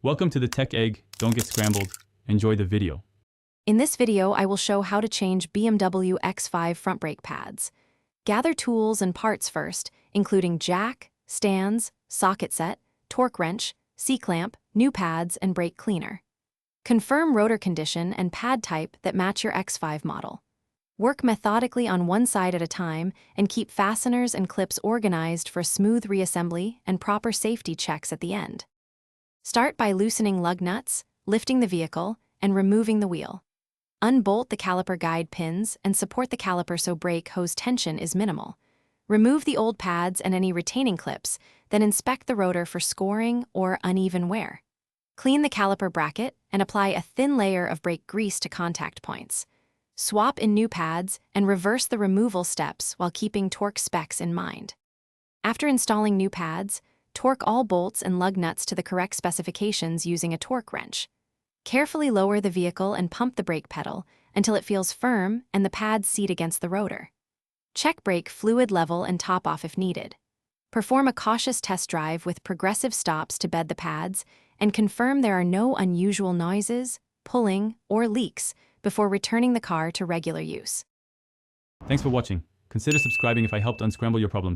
Welcome to the Tech Egg. Don't get scrambled. Enjoy the video. In this video, I will show how to change BMW X5 front brake pads. Gather tools and parts first, including jack, stands, socket set, torque wrench, C-clamp, new pads, and brake cleaner. Confirm rotor condition and pad type that match your X5 model. Work methodically on one side at a time and keep fasteners and clips organized for smooth reassembly and proper safety checks at the end. Start by loosening lug nuts, lifting the vehicle, and removing the wheel. Unbolt the caliper guide pins and support the caliper so brake hose tension is minimal. Remove the old pads and any retaining clips, then inspect the rotor for scoring or uneven wear. Clean the caliper bracket and apply a thin layer of brake grease to contact points. Swap in new pads and reverse the removal steps while keeping torque specs in mind. After installing new pads, torque all bolts and lug nuts to the correct specifications using a torque wrench. Carefully lower the vehicle and pump the brake pedal until it feels firm and the pads seat against the rotor. Check brake fluid level and top off if needed. Perform a cautious test drive with progressive stops to bed the pads and confirm there are no unusual noises, pulling, or leaks before returning the car to regular use. Thanks for watching. Consider subscribing if I helped unscramble your problems.